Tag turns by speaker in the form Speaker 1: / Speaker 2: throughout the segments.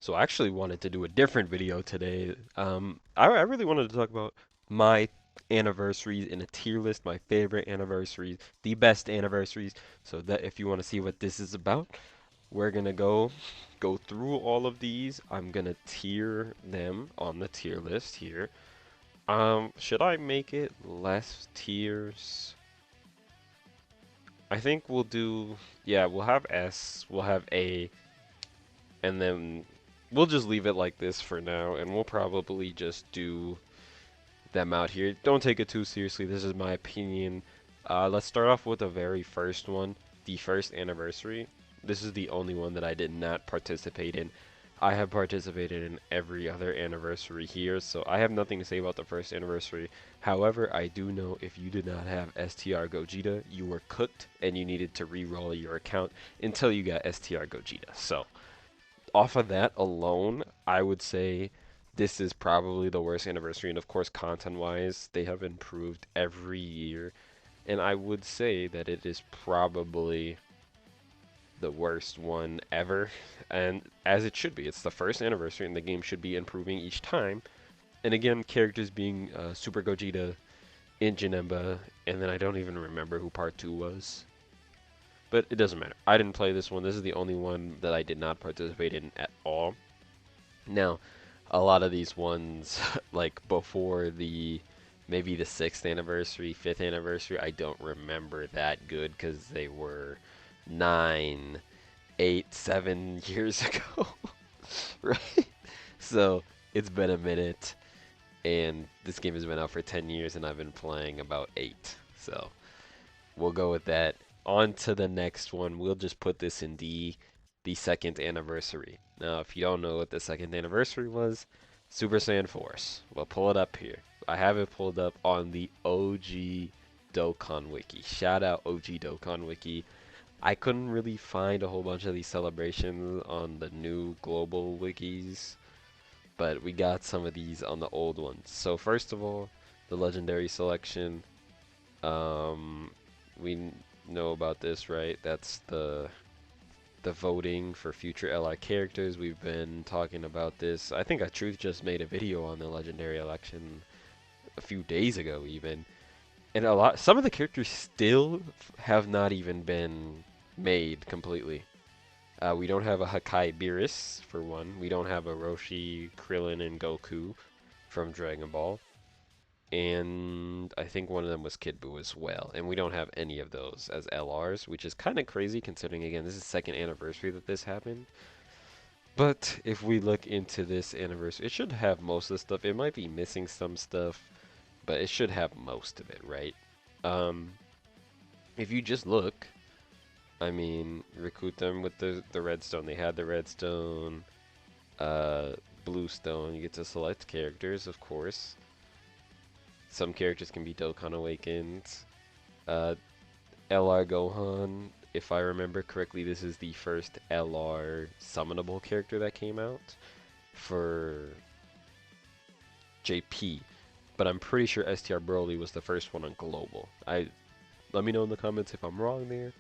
Speaker 1: So I actually wanted to do a different video today. I really wanted to talk about my anniversaries in a tier list, my favorite anniversaries, the best anniversaries. So that if you want to see what this is about, we're gonna go through all of these. I'm gonna tier them on the tier list here. Should I make it less tiers? I think we'll do, yeah, we'll have S, we'll have A, and then we'll just leave it like this for now, and we'll probably just do them out here. Don't take it too seriously. This is my opinion. Let's start off with the very first one, the first anniversary. This is the only one that I did not participate in. I have participated in every other anniversary here, so I have nothing to say about the first anniversary. However, I do know if you did not have STR Gogeta, you were cooked and you needed to re-roll your account until you got STR Gogeta. So, off of that alone, I would say this is probably the worst anniversary. And of course, content wise, they have improved every year. And I would say that it is probably the worst one ever. And as it should be, it's the first anniversary, and the game should be improving each time. And again, characters being Super Gogeta, in Janemba, and then I don't even remember who part 2 was. But it doesn't matter. I didn't play this one. This is the only one that I did not participate in at all. Now, a lot of these ones, like before the maybe the 6th anniversary, 5th anniversary, I don't remember that good because they were 9, 8, 7 years ago, right? So it's been a minute, and this game has been out for 10 years, and I've been playing about 8. So we'll go with that. On to the next one. We'll just put this in the second anniversary. Now, if you don't know what the second anniversary was, Super Saiyan Force. We'll pull it up here. I have it pulled up on the OG Dokkan Wiki. Shout out OG Dokkan Wiki. I couldn't really find a whole bunch of these celebrations on the new global wikis, but we got some of these on the old ones. So first of all, the legendary selection. We know about this, right? That's the voting for future LI characters. We've been talking about this. I think Truth just made a video on the legendary election a few days ago even. And some of the characters still have not even been made completely. We don't have a Hakai Beerus for one. We don't have a Roshi, Krillin, and Goku from Dragon Ball. And I think one of them was Kid Buu as well. And we don't have any of those as LRs, which is kind of crazy considering, again, this is second anniversary that this happened. But if we look into this anniversary, it should have most of the stuff. It might be missing some stuff, but it should have most of it, right? Um, if you just look, I mean, recruit them with the redstone. They had the redstone, uh, blue stone. You get to select characters, of course. Some characters can be Dokkan Awakened. Uh, LR Gohan, if I remember correctly, this is the first LR summonable character that came out for JP. But I'm pretty sure STR Broly was the first one on Global. Let me know in the comments if I'm wrong there.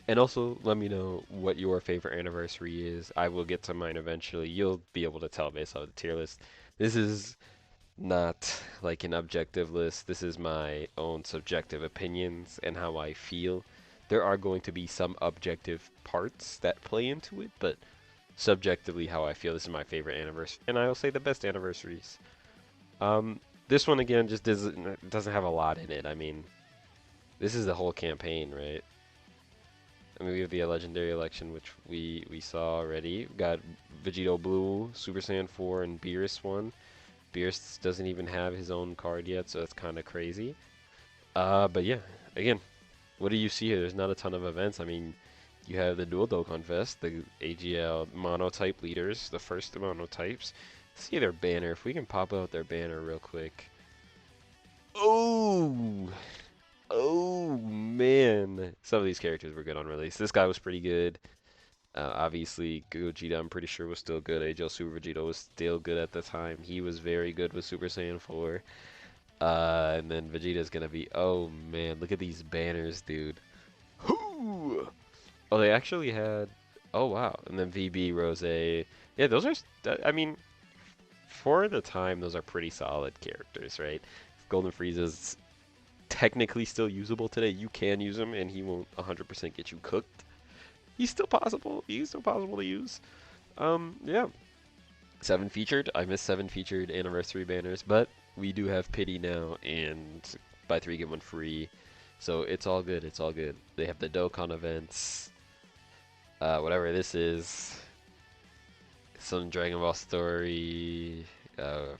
Speaker 1: And also, let me know what your favorite anniversary is. I will get to mine eventually. You'll be able to tell based off the tier list. This is not like an objective list. This is my own subjective opinions and how I feel. There are going to be some objective parts that play into it, but subjectively how I feel, this is my favorite anniversary, and I will say the best anniversaries. Um, this one again just doesn't have a lot in it. I mean, this is the whole campaign, right? I mean, we have the legendary election, which we saw already. We've got Vegito Blue, Super Saiyan 4, and Beerus 1. Beerus doesn't even have his own card yet, so that's kind of crazy. But yeah, again, what do you see here? There's not a ton of events. I mean, you have the Dual Dokkan Fest, the AGL monotype leaders, the first monotypes. See their banner. If we can pop out their banner real quick. Oh! Oh, man. Some of these characters were good on release. This guy was pretty good. Obviously, Gogeta, I'm pretty sure, was still good. AGL Super Vegito was still good at the time. He was very good with Super Saiyan 4. And then Vegeta's gonna be, oh man, look at these banners, dude. Hoo! Oh, they actually had, oh wow. And then VB, Rose, Yeah, those are. I mean, for the time, those are pretty solid characters, right? Golden Frieza's technically still usable today. You can use him, and he won't 100% get you cooked. He's still possible. He's still possible to use. Yeah. 7 featured. I missed 7 featured anniversary banners, but we do have pity now, and buy 3 get 1 free. So it's all good. It's all good. They have the Dokkan events. Whatever this is. Some Dragon Ball story.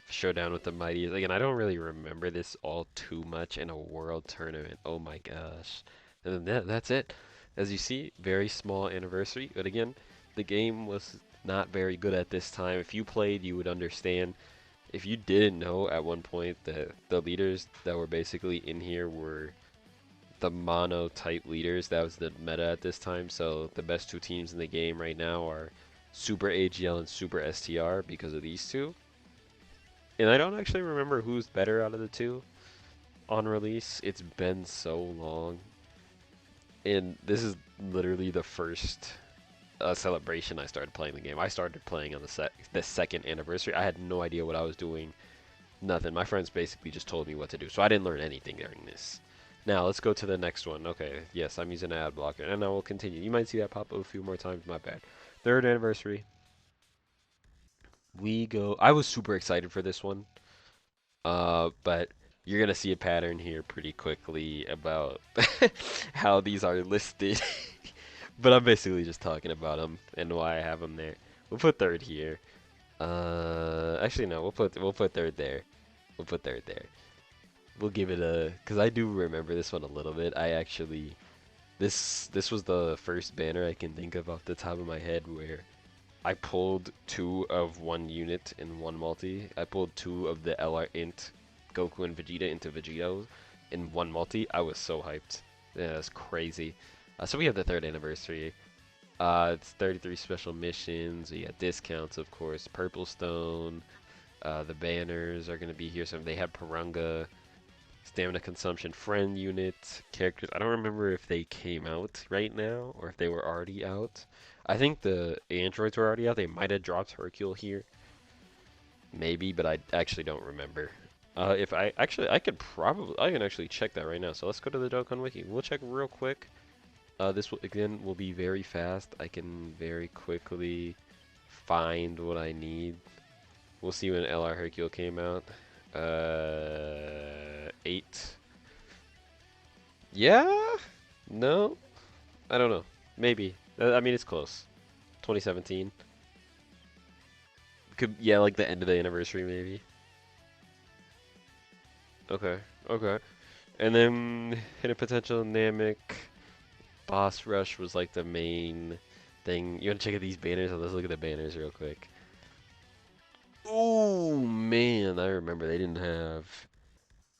Speaker 1: Showdown with the Mighty. Again, I don't really remember this all too much in a world tournament. Oh my gosh. And then that's it. As you see, very small anniversary. But again, the game was not very good at this time. If you played, you would understand. If you didn't know at one point that the leaders that were basically in here were the mono type leaders, that was the meta at this time. So the best 2 teams in the game right now are Super AGL and Super STR because of these 2. And I don't actually remember who's better out of the 2 on release. It's been so long. And this is literally the first celebration I started playing the game. I started playing on the second anniversary. I had no idea what I was doing. Nothing. My friends basically just told me what to do. So I didn't learn anything during this. Now let's go to the next one. Okay, yes, I'm using an ad blocker. And I will continue. You might see that pop up a few more times. My bad. Third anniversary. We go. I was super excited for this one. But you're gonna see a pattern here pretty quickly about how these are listed. But I'm basically just talking about them and why I have them there. We'll put third here. Actually no, we'll put third there. We'll put third there. We'll give it a, cause I do remember this one a little bit. I actually, this was the first banner I can think of off the top of my head where I pulled 2 of 1 unit in 1 multi. I pulled 2 of the LR int Goku and Vegeta into Vegetos in 1 multi. I was so hyped. Yeah, that's crazy. So we have the 3rd anniversary. It's 33 special missions. We got discounts, of course. Purple Stone. The banners are going to be here. So they have Paranga, stamina consumption, friend unit, characters. I don't remember if they came out right now or if they were already out. I think the androids were already out. They might have dropped Hercule here. Maybe, but I actually don't remember. If I actually, I can actually check that right now. So let's go to the Dokkan Wiki. We'll check real quick. This will, again, will be very fast. I can very quickly find what I need. We'll see when LR Hercule came out. 8. Yeah? No? I don't know. Maybe. I mean, it's close. 2017. Could, yeah, like the end of the anniversary, maybe. Okay. Okay. And then Hidden Potential, Namek, Boss Rush was like the main thing. You want to check out these banners? Let's look at the banners real quick. Oh man, I remember they didn't have.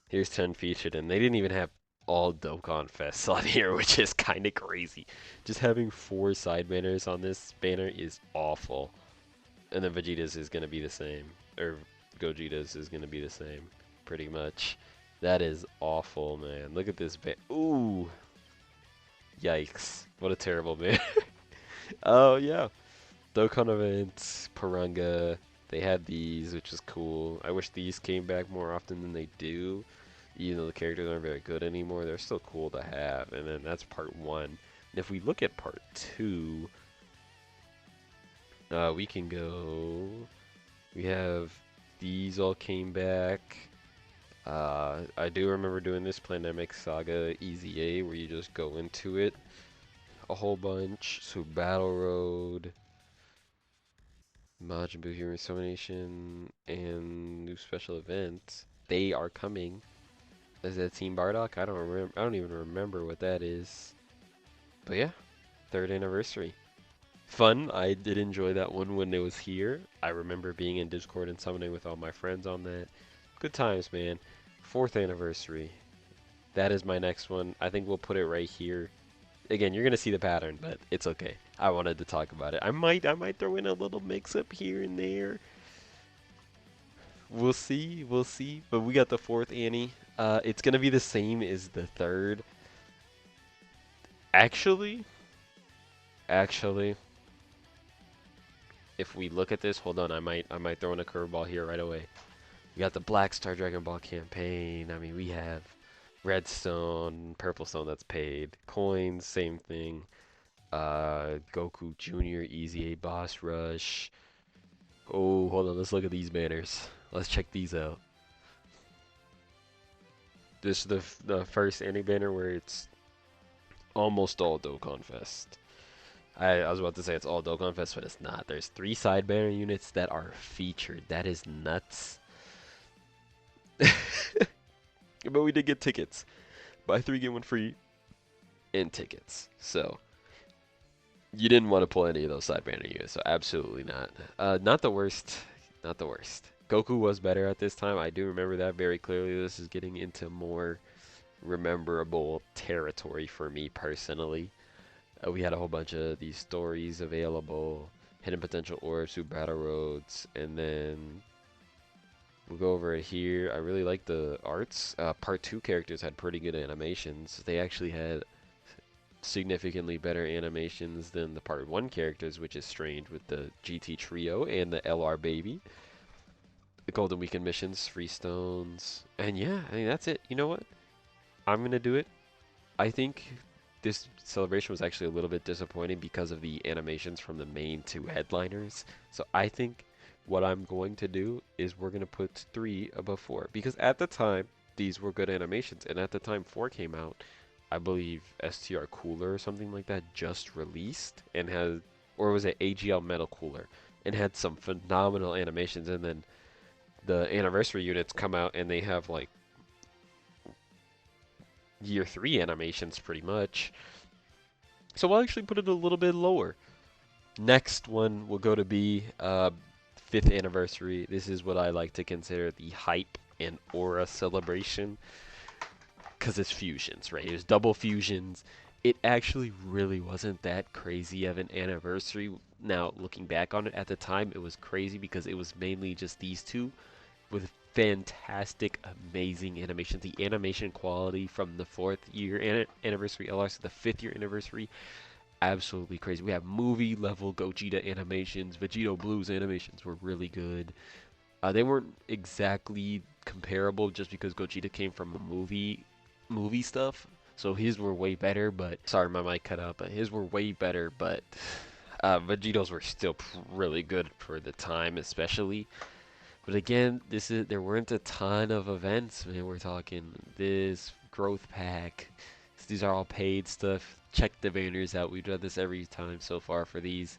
Speaker 1: Here's 10 featured, and they didn't even have all Dokkan Fests on here, which is kind of crazy. Just having 4 side banners on this banner is awful. And then Vegeta's is going to be the same. Or Gogeta's is going to be the same, pretty much. That is awful, man. Look at this banner. Ooh. Yikes. What a terrible banner. Oh, yeah. Dokkan events, Paranga. They had these, which is cool. I wish these came back more often than they do. Even though the characters aren't very good anymore, they're still cool to have. And then that's part 1. And if we look at part 2, we can go. We have these all came back. I do remember doing this Pandemic Saga EZA where you just go into it a whole bunch. So Battle Road, Majin Buu Hero Insemination, and new special event. They are coming. Is that Team Bardock? I don't remember. I don't even remember what that is. But yeah, 3rd anniversary. Fun. I did enjoy that one when it was here. I remember being in Discord and summoning with all my friends on that. Good times, man. 4th anniversary. That is my next one. I think we'll put it right here. Again, you're gonna see the pattern, but it's okay. I wanted to talk about it. I might throw in a little mix-up here and there. We'll see, we'll see. But we got the 4th Annie. It's gonna be the same as the 3rd. Actually, if we look at this, hold on, I might throw in a curveball here right away. We got the Black Star Dragon Ball campaign. I mean, we have Redstone, Purple Stone that's paid. Coins, same thing. Goku Jr. Easy A Boss Rush. Oh, hold on, let's look at these banners. Let's check these out. This is the first anime banner where it's almost all Dokkan Fest. I was about to say it's all Dokkan Fest, but it's not. There's 3 side banner units that are featured. That is nuts. But we did get tickets. Buy 3 get 1 free and tickets. So you didn't want to pull any of those side banner units, so absolutely not. Not the worst. Not the worst. Goku was better at this time. I do remember that very clearly. This is getting into more rememberable territory for me personally. We had a whole bunch of these stories available, hidden potential orbs through battle roads, and then we'll go over it here. I really like the arts. Part 2 characters had pretty good animations. They actually had significantly better animations than the Part 1 characters, which is strange with the GT Trio and the LR Baby. The Golden Weekend missions, free stones, and yeah, I think that's it. You know what? I'm gonna do it. I think this celebration was actually a little bit disappointing because of the animations from the main 2 headliners. So I think what I'm going to do is we're gonna put 3 above 4 because at the time these were good animations, and at the time 4 came out, I believe STR Cooler or something like that just released and had, or was it AGL Metal Cooler, and had some phenomenal animations, and then the anniversary units come out and they have like year 3 animations pretty much. So I'll actually put it a little bit lower. Next one will go to be 5th anniversary. This is what I like to consider the hype and aura celebration because it's fusions, right? It was double fusions. It actually really wasn't that crazy of an anniversary. Now, looking back on it at the time, it was crazy because it was mainly just these 2 with fantastic, amazing animation. The animation quality from the 4th year anniversary LR to the 5th year anniversary, absolutely crazy. We have movie level Gogeta animations. Vegito Blues animations were really good. They weren't exactly comparable just because Gogeta came from a movie stuff. So his were way better, but sorry, my mic cut out. But his were way better, but Vegito's were still really good for the time, especially. But again, there weren't a ton of events. Man, we're talking this growth pack. So these are all paid stuff. Check the banners out. We've done this every time so far for these.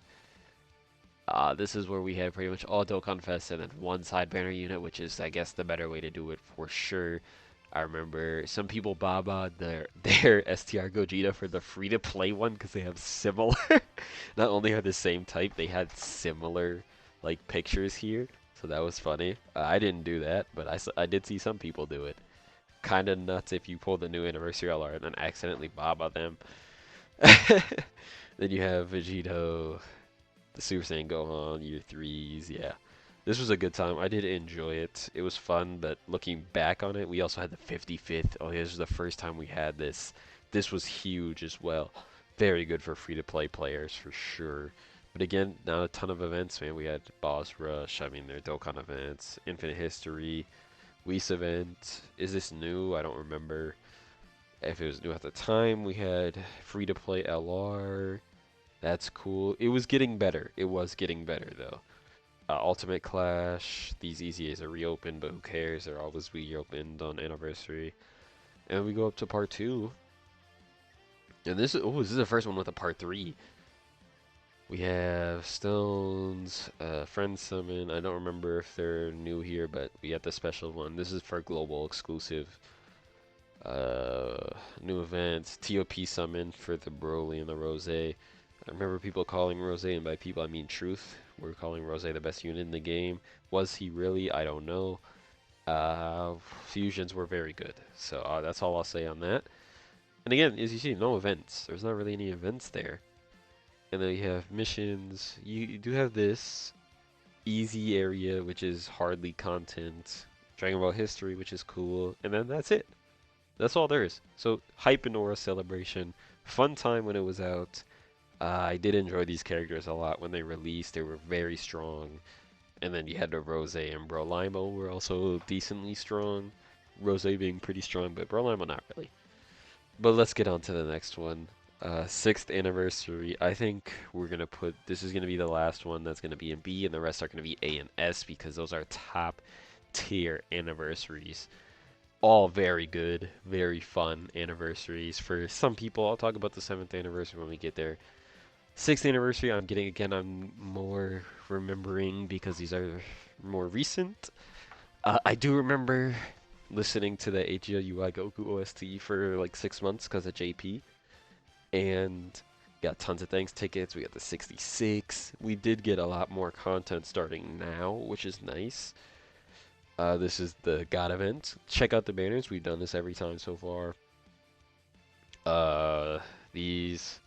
Speaker 1: This is where we have pretty much all Dokkan Fest and then 1 side banner unit, which is, I guess, the better way to do it for sure. I remember some people baba their STR Gogeta for the free-to-play one because they have similar. Not only are the same type, they had similar like pictures here. So that was funny. I didn't do that, but I did see some people do it. Kind of nuts if you pull the new anniversary LR and then accidentally baba them. Then you have Vegito, the Super Saiyan Gohan, year 3s. Yeah, this was a good time. I did enjoy it. It was fun, but looking back on it, we also had the 55th. Oh, yeah, this was the first time we had this. This was huge as well. Very good for free-to-play players for sure. But again, not a ton of events, man. We had Boss Rush, I mean, there are Dokkan events, Infinite History, Whis event. Is this new? I don't remember if it was new at the time. We had free-to-play LR. That's cool. It was getting better. It was getting better, though. Ultimate Clash. These EZAs are reopened, but who cares? They're always reopened on anniversary. And we go up to part 2. And this is the first one with a part 3. We have Stones, Friend Summon. I don't remember if they're new here, but we got the special one. This is for global exclusive. New events. TOP Summon for the Broly and the Rose. I remember people calling Rose, and by people I mean Truth. We're calling Rose the best unit in the game. Was he really? I don't know. Fusions were very good. So that's all I'll say on that. And again, as you see, no events. There's not really any events there. And then you have missions. You do have this easy area, which is hardly content. Dragon Ball History, which is cool. And then that's it. That's all there is. So, hype and aura celebration. Fun time when it was out. I did enjoy these characters a lot when they released. They were very strong. And then you had the Rose and Brolimo were also decently strong. Rose being pretty strong, but Brolimo not really. But let's get on to the next one. Sixth anniversary. I think we're gonna put this is gonna be the last one that's gonna be in B, and the rest are gonna be A and S because those are top tier anniversaries. All very good, very fun anniversaries for some people. I'll talk about the seventh anniversary when we get there. Sixth anniversary, I'm getting again. I'm more remembering because these are more recent. I do remember listening to the AGLUI Goku OST for like 6 months because of JP, and got tons of thanks tickets. We got the 66. We did get a lot more content starting now, which is nice. This is the God event. Check out the banners. We've done this every time so far. These,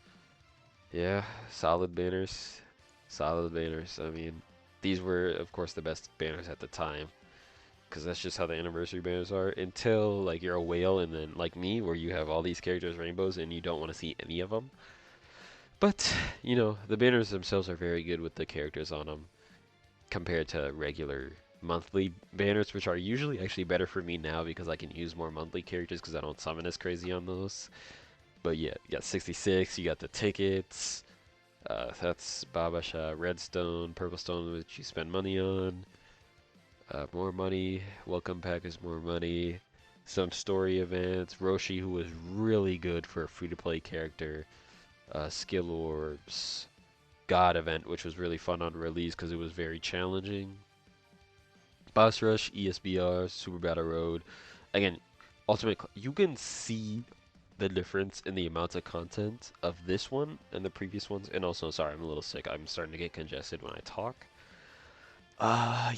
Speaker 1: yeah, solid banners. Solid banners. I mean, these were, of course, the best banners at the time. Because that's just how the anniversary banners are. Until, like, you're a whale and then, like me, where you have all these characters, rainbows, and you don't want to see any of them. But, you know, the banners themselves are very good with the characters on them compared to regular monthly banners, which are usually actually better for me now because I can use more monthly characters because I don't summon as crazy on those. But yeah, you got 66, you got the tickets. That's Babasha, Redstone, Purple Stone, which you spend money on. More money. Welcome pack is more money. Some story events. Roshi, who was really good for a free-to-play character. Skill orbs. God event, which was really fun on release because it was very challenging. Boss Rush, ESBR, Super Battle Road. Again, you can see the difference in the amounts of content of this one and the previous ones. And also, sorry, I'm a little sick. I'm starting to get congested when I talk.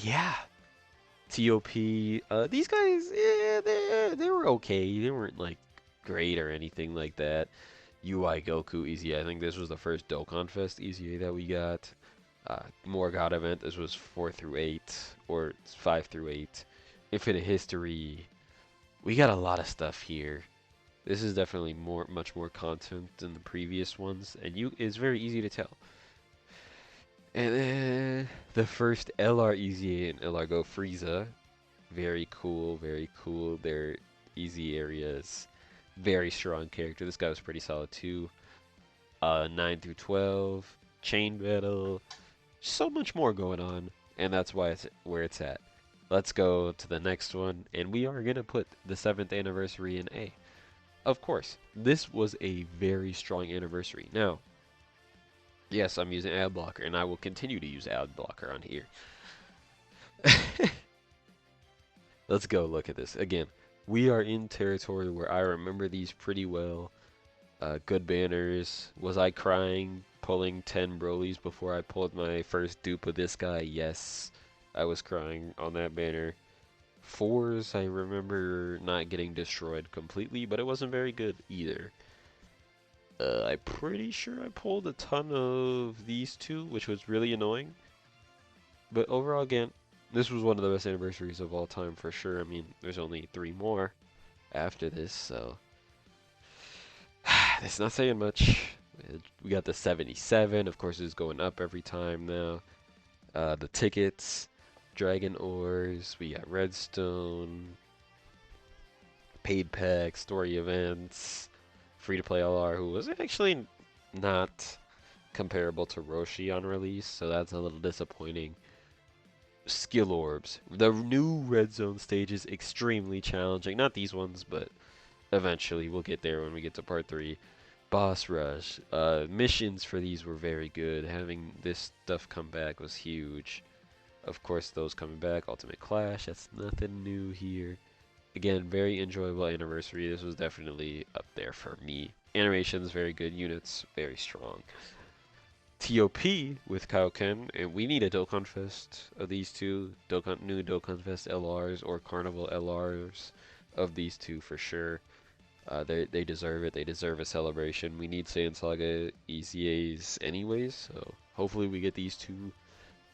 Speaker 1: Yeah. TOP. These guys, yeah, they were okay. They weren't like great or anything like that. UI Goku Easy. I think this was the first Dokkan Fest Easy that we got. More God event. This was 4 through 8 or 5 through 8. Infinite History. We got a lot of stuff here. This is definitely much more content than the previous ones, and it's very easy to tell. And then the first LR Easy and LR Go Frieza. Very cool, very cool. They're easy areas. Very strong character. This guy was pretty solid too. 9 through 12. Chain Battle. So much more going on, and that's why it's where it's at. Let's go to the next one, and we are going to put the 7th anniversary in A. Of course, this was a very strong anniversary. Now, yes, I'm using ad blocker, and I will continue to use ad blocker on here. Let's go look at this. Again, we are in territory where I remember these pretty well. Good banners. Was I crying pulling 10 Brolys before I pulled my first dupe of this guy? Yes, I was crying on that banner. Fours, I remember not getting destroyed completely, but it wasn't very good either. I'm pretty sure I pulled a ton of these two, which was really annoying. But overall, again, this was one of the best anniversaries of all time for sure. I mean, there's only 3 more after this, so it's not saying much. We got the 77, of course, it's going up every time now. The tickets, Dragon Ores, we got Redstone, paid packs, story events, free to play LR, who was actually not comparable to Roshi on release, so that's a little disappointing. Skill orbs. The new red zone stage is extremely challenging. Not these ones, but eventually we'll get there when we get to part 3. Boss rush. Missions for these were very good. Having this stuff come back was huge. Of course, those coming back. Ultimate Clash. That's nothing new here. Again, very enjoyable anniversary. This was definitely up there for me. Animations, very good. Units, very strong. TOP with Kaioken, and we need a Dokkan Fest of these two. New Dokkan Fest LRs or Carnival LRs of these two for sure. They deserve it. They deserve a celebration. We need Saiyan Saga EZAs anyways, so hopefully we get these two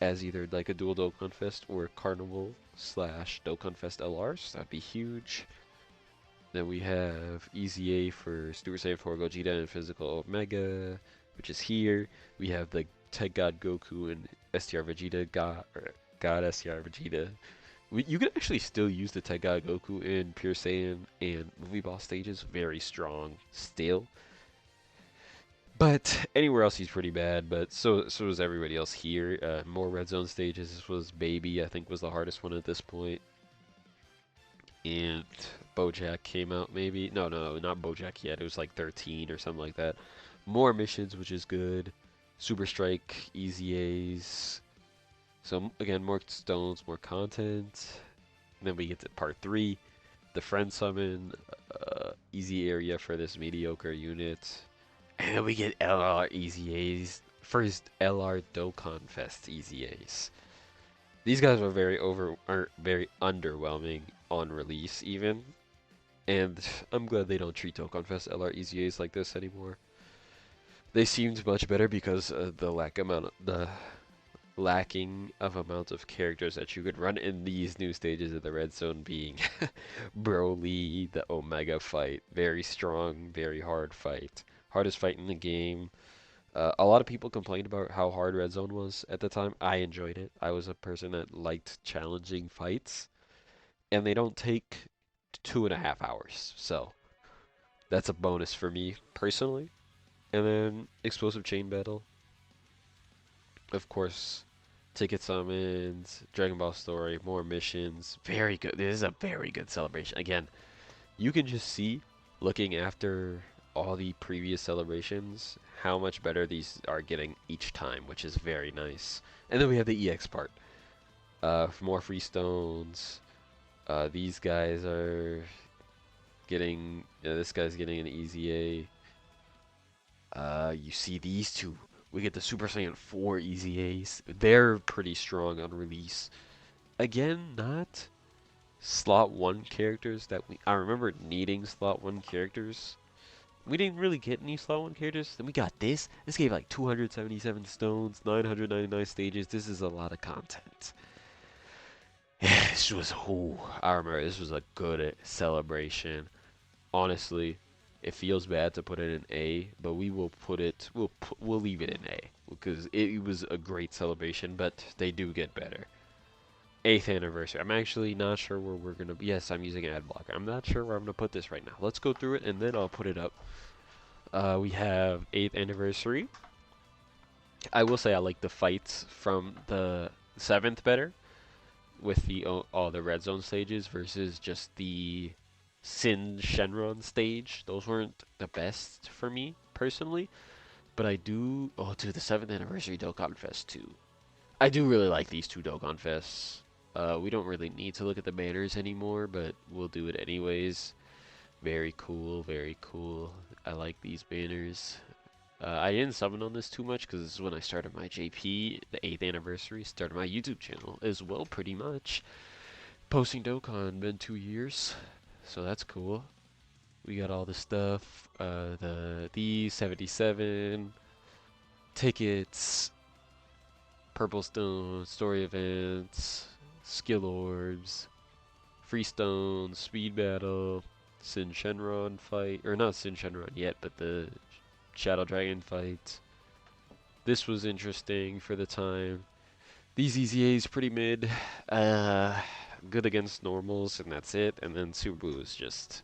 Speaker 1: as either like a dual Dokkan Fest or Carnival / Dokkan Fest LRs. That'd be huge. Then we have EZA for Super Saiyan 4 Gogeta and Physical Omega. which is here. We have the Tech God Goku and STR Vegeta God STR Vegeta. You can actually still use the Tech God Goku in Pure Saiyan and Movie Boss stages. Very strong still. But anywhere else he's pretty bad, but so is everybody else here. More red zone stages. This was Baby, I think was the hardest one at this point. And Bojack came out maybe. No, not Bojack yet. It was like 13 or something like that. More missions, which is good. Super Strike, Easy A's. So again, more stones, more content. And then we get to part 3, the friend summon, easy area for this mediocre unit. And then we get LR Easy A's. First LR Dokkan Fest Easy A's. These guys were very underwhelming on release even. And I'm glad they don't treat Dokkan Fest LR Easy A's like this anymore. They seemed much better because the lacking of amount of characters that you could run in these new stages of the red zone being Broly, the Omega fight, very strong, very hard fight. Hardest fight in the game. A lot of people complained about how hard Red Zone was at the time. I enjoyed it. I was a person that liked challenging fights, and they don't take 2.5 hours, so that's a bonus for me personally. And then Explosive Chain Battle, of course, ticket summons, Dragon Ball Story, more missions. Very good. This is a very good celebration. Again, you can just see, looking after all the previous celebrations, how much better these are getting each time, which is very nice. And then we have the EX part. For more free stones. These guys are getting, this guy's getting an easy A. You see these two. We get the Super Saiyan 4 easy A's. They're pretty strong on release. Again, not slot 1 characters that I remember needing slot 1 characters. We didn't really get any slot 1 characters. Then we got this. This gave like 277 stones, 999 stages. This is a lot of content. This was, I remember this was a good celebration. Honestly, it feels bad to put it in A, but we will put it, we'll leave it in A because it was a great celebration, but they do get better. 8th anniversary. I'm actually not sure where we're gonna. Yes, I'm using ad blocker. I'm not sure where I'm gonna put this right now. Let's go through it and then I'll put it up. We have 8th anniversary. I will say I like the fights from the 7th better, with the all the red zone stages versus just the Sin Shenron stage. Those weren't the best for me personally, but I do. Oh, dude, the 7th anniversary Dokkan Fest 2. I do really like these two Dokkan Fests. We don't really need to look at the banners anymore, but we'll do it anyways. Very cool, very cool. I like these banners. I didn't summon on this too much because this is when I started my JP, the 8th anniversary, started my YouTube channel as well, pretty much. Posting Dokkan, been 2 years, so that's cool. We got all the stuff, the 77 tickets, purple stone, story events, skill orbs, free stones, speed battle, Sin Shenron fight, or not Sin Shenron yet, but the Shadow Dragon fight. This was interesting for the time. These EZA's pretty mid. Good against normals, and that's it. And then Subaru is just,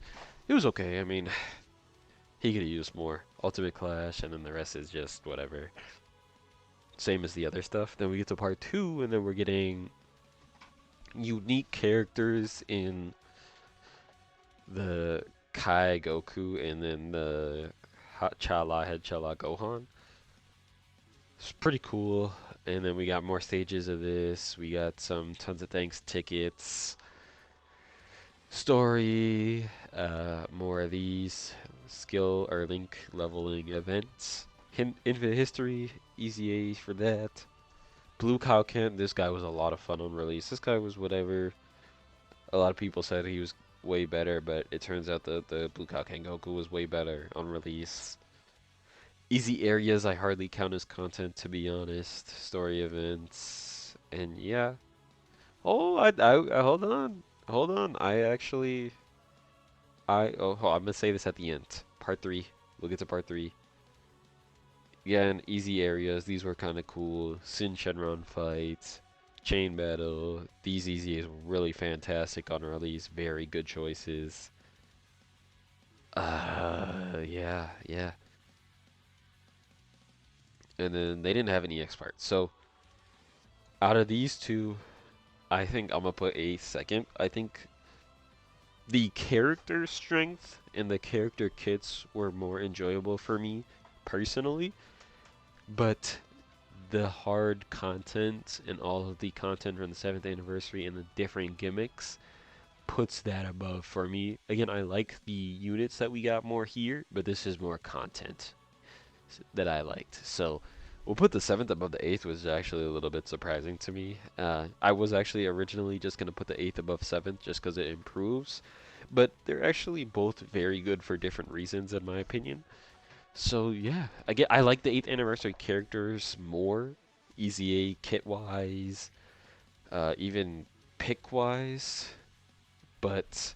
Speaker 1: it was okay. I mean, he could have used more. Ultimate Clash, and then the rest is just whatever. Same as the other stuff. Then we get to part 2, and then we're getting unique characters in the Kai Goku, and then the Chala Head Chala Gohan. It's pretty cool. And then we got more stages of this. We got some tons of thanks tickets. Story. More of these. Skill or link leveling events. Infinite History. Easy A's for that. Blue Cow Kent. This guy was a lot of fun on release. This guy was whatever. A lot of people said he was way better, but it turns out the Blue Cow Kent Goku was way better on release. Easy areas I hardly count as content, to be honest. Story events, and yeah. Oh, I hold on. I actually, I'm gonna say this at the end. Part 3. We'll get to part 3. Again, easy areas. These were kind of cool. Sin Shenron fight, chain battle. These EZAs were really fantastic on release. Very good choices. Yeah. And then they didn't have any X parts. So out of these two, I think I'm gonna put A second. I think the character strength and the character kits were more enjoyable for me personally, but the hard content and all of the content from the 7th anniversary and the different gimmicks puts that above for me. Again, I like the units that we got more here, but this is more content that I liked. So we'll put the 7th above the 8th, was actually a little bit surprising to me. I was actually originally just going to put the 8th above 7th just because it improves, but they're actually both very good for different reasons in my opinion. So yeah, I like the 8th anniversary characters more, EZA kit wise, even pick wise, but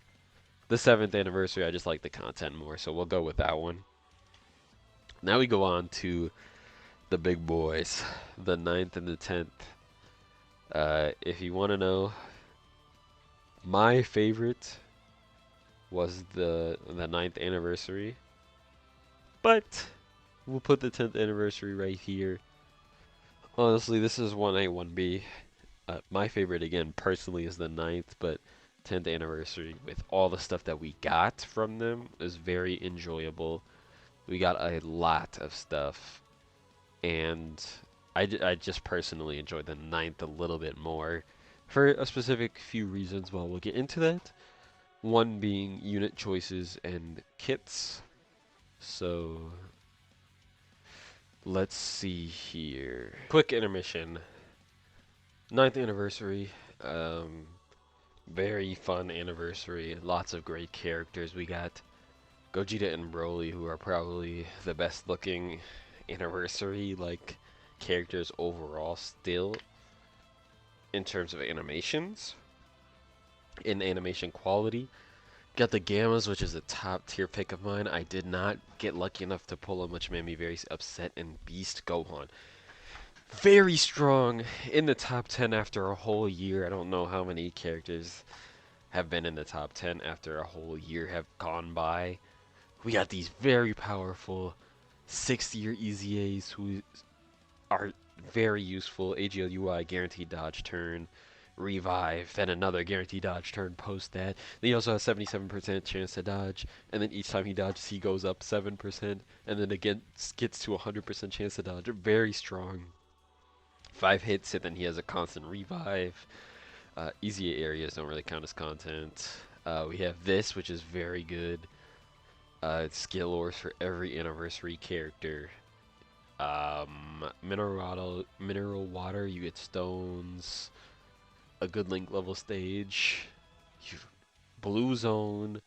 Speaker 1: the 7th anniversary I just like the content more, so we'll go with that one. Now we go on to the big boys, the 9th and the 10th. If you want to know, my favorite was the 9th anniversary, but we'll put the 10th anniversary right here. Honestly, this is 1A, 1B. My favorite, again, personally, is the 9th, but 10th anniversary, with all the stuff that we got from them, is very enjoyable. We got a lot of stuff, and I just personally enjoyed the 9th a little bit more for a specific few reasons. Well, we'll get into that. One being unit choices and kits. So let's see here. Quick intermission. 9th anniversary. Very fun anniversary. Lots of great characters. We got Gogeta and Broly, who are probably the best looking anniversary characters overall still in terms of animations, in animation quality. Got the Gammas, which is a top tier pick of mine. I did not get lucky enough to pull them, which made me very upset. And Beast Gohan, very strong in the top 10 after a whole year. I don't know how many characters have been in the top 10 after a whole year have gone by. We got these very powerful 6th-year EZAs who are very useful. AGLUI, guaranteed dodge turn, revive, then another guaranteed dodge turn post that. Then he also has 77% chance to dodge, and then each time he dodges, he goes up 7%, and then again gets to 100% chance to dodge. Very strong. 5 hits, and then he has a constant revive. Easy areas don't really count as content. We have this, which is very good. Skill ores for every anniversary character. Mineral water, you get stones. A good link level stage. Blue zone.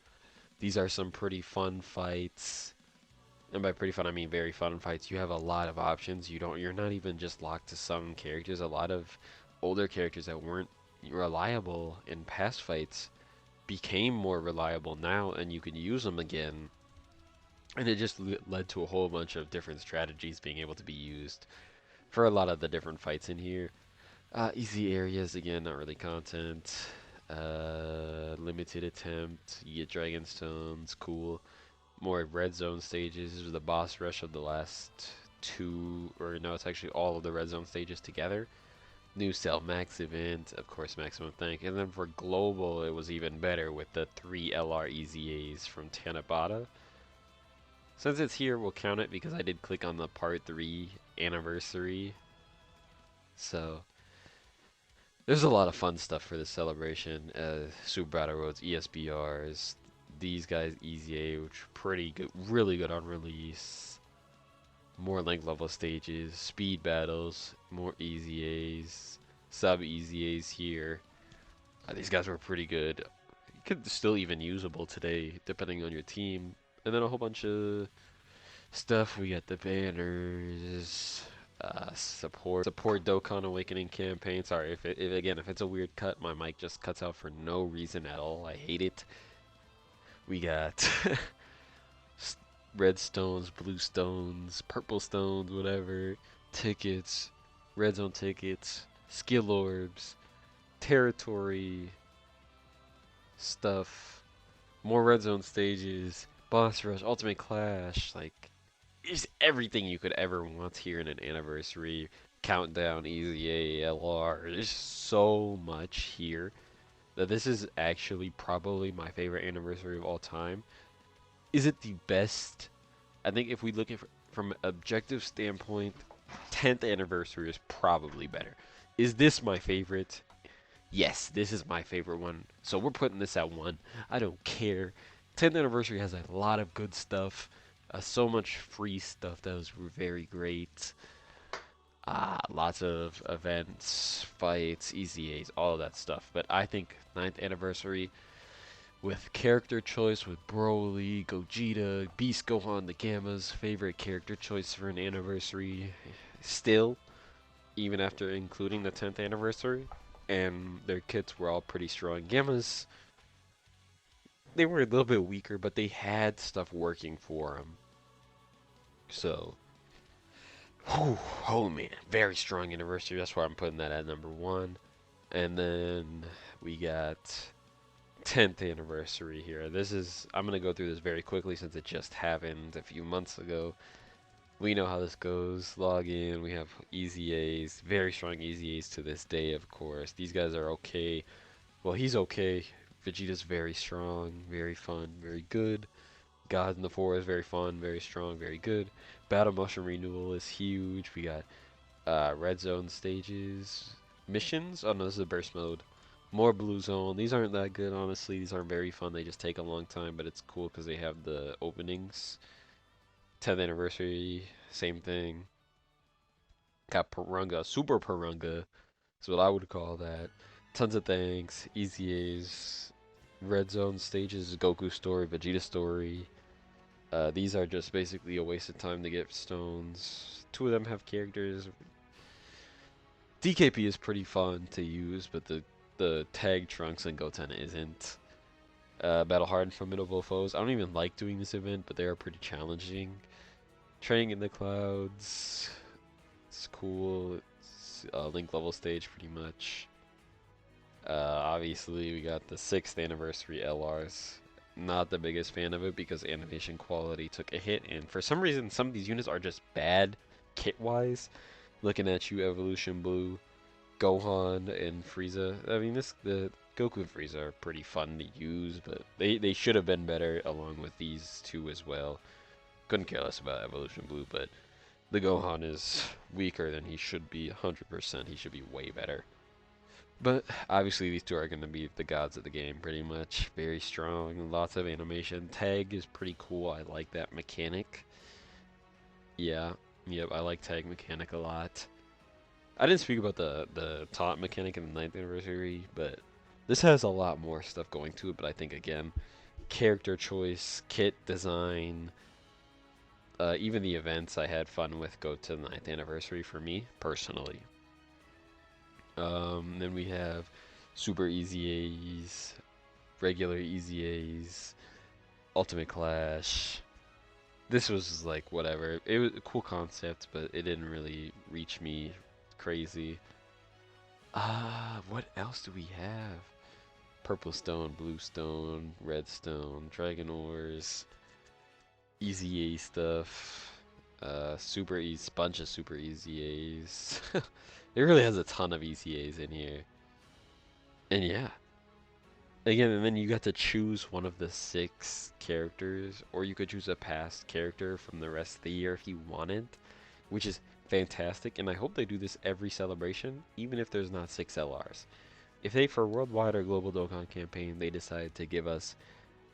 Speaker 1: These are some pretty fun fights. And by pretty fun, I mean very fun fights. You have a lot of options. You're not even just locked to some characters. A lot of older characters that weren't reliable in past fights became more reliable now, and you can use them again. And it just led to a whole bunch of different strategies being able to be used for a lot of the different fights in here. Easy areas, again, not really content. Limited attempt, you get Dragon Stones, cool. More red zone stages. This is the boss rush of the last two, or no, it's actually all of the red zone stages together. New Cell Max event, of course, Maximum Thank. And then for global, it was even better with the 3 LR EZAs from Tanabata. Since it's here, we'll count it because I did click on the part 3 anniversary. So there's a lot of fun stuff for this celebration. Super Battle Roads, ESBRs, these guys EZA, which are pretty good, really good on release. More link level stages, speed battles, more EZAs, sub EZAs here. These guys were pretty good. You could still even usable today, depending on your team. And then a whole bunch of stuff. We got the banners, support Dokkan Awakening campaign. Sorry if it's a weird cut, my mic just cuts out for no reason at all. I hate it. We got red stones, blue stones, purple stones, whatever, tickets, red zone tickets, skill orbs, territory stuff, more red zone stages, boss rush, ultimate clash, like it's everything you could ever want here in an anniversary. Countdown, easy ALR. There's so much here that this is actually probably my favorite anniversary of all time. Is it the best? I think if we look at from an objective standpoint, 10th anniversary is probably better. Is this my favorite? Yes, this is my favorite one. So we're putting this at 1. I don't care. 10th anniversary has a lot of good stuff. So much free stuff that was very great. Lots of events, fights, easy A's, all of that stuff. But I think 9th anniversary with character choice with Broly, Gogeta, Beast Gohan, the Gamma's favorite character choice for an anniversary. Still, even after including the 10th anniversary, and their kits were all pretty strong. Gammas, they were a little bit weaker, but they had stuff working for them. So, whew, oh man, very strong anniversary. That's why I'm putting that at number 1. And then we got 10th anniversary here. I'm going to go through this very quickly since it just happened a few months ago. We know how this goes. Log in. We have easy A's, very strong easy A's to this day, of course. These guys are okay. Well, he's okay. Vegeta's very strong, very fun, very good. God in the Forest, very fun, very strong, very good. Battle Mushroom Renewal is huge. We got Red Zone stages. Missions? Oh no, this is a burst mode. More Blue Zone. These aren't that good, honestly. These aren't very fun. They just take a long time, but it's cool because they have the openings. 10th anniversary, same thing. Got Purunga, Super Purunga is what I would call that. Tons of thanks, easy A's, red zone stages, Goku story, Vegeta story. These are just basically a waste of time to get stones. 2 of them have characters. DKP is pretty fun to use, but the tag Trunks and Goten isn't. Battle hard and formidable foes. I don't even like doing this event, but they are pretty challenging. Training in the Clouds. It's cool. It's a Link level stage pretty much. Obviously, we got the 6th anniversary LRs. Not the biggest fan of it because animation quality took a hit, and for some reason, some of these units are just bad kit-wise. Looking at you, Evolution Blue, Gohan, and Frieza. I mean, the Goku and Frieza are pretty fun to use, but they should have been better along with these 2 as well. Couldn't care less about Evolution Blue, but the Gohan is weaker than he should be. 100%, he should be way better. But obviously these 2 are going to be the gods of the game pretty much. Very strong, lots of animation. Tag is pretty cool. I like that mechanic. Yeah, yep, I like tag mechanic a lot. I didn't speak about the taunt mechanic in the 9th anniversary, but this has a lot more stuff going to it, but I think again, character choice, kit design, even the events I had fun with go to the 9th anniversary for me, personally. Then we have super easy A's, regular easy A's, ultimate clash. This was like whatever. It was a cool concept, but it didn't really reach me crazy. What else do we have? Purple stone, blue stone, red stone, dragon ores, easy A stuff. Super easy, bunch of super easy A's. It really has a ton of easy A's in here. And yeah. Again, and then you got to choose one of the 6 characters, or you could choose a past character from the rest of the year if you wanted, which is fantastic, and I hope they do this every celebration, even if there's not 6 LRs. If they, for worldwide or global Dokkan campaign, they decide to give us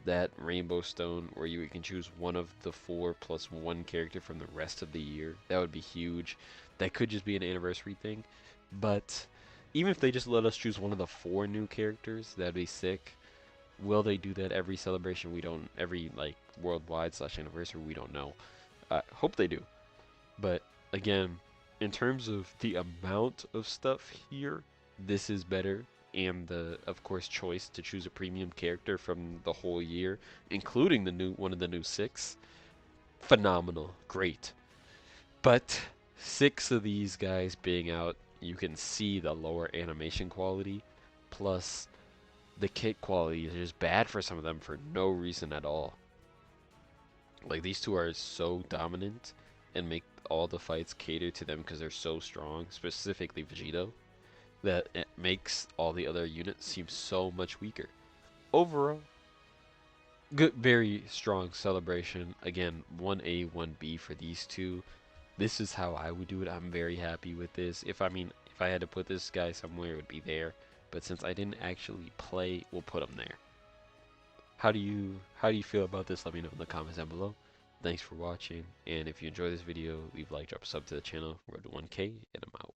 Speaker 1: that Rainbow Stone where you can choose one of the 4 plus 1 character from the rest of the year, that would be huge. That could just be an anniversary thing, but even if they just let us choose one of the 4 new characters, that'd be sick. Will they do that every celebration? We don't, every like worldwide / anniversary, we don't know. Hope they do. But again, in terms of the amount of stuff here, this is better. And the, of course, choice to choose a premium character from the whole year, including the new one of the new 6. phenomenal, great. But 6 of these guys being out, you can see the lower animation quality, plus the kit quality is just bad for some of them for no reason at all. Like these two are so dominant and make all the fights cater to them because they're so strong, specifically Vegito, that it makes all the other units seem so much weaker. Overall, good, very strong celebration. Again, 1A, 1B for these two. This is how I would do it. I'm very happy with this. If I had to put this guy somewhere, it would be there. But since I didn't actually play, we'll put him there. How do you feel about this? Let me know in the comments down below. Thanks for watching, and if you enjoyed this video, leave a like, drop a sub to the channel. Road to 1K, and I'm out.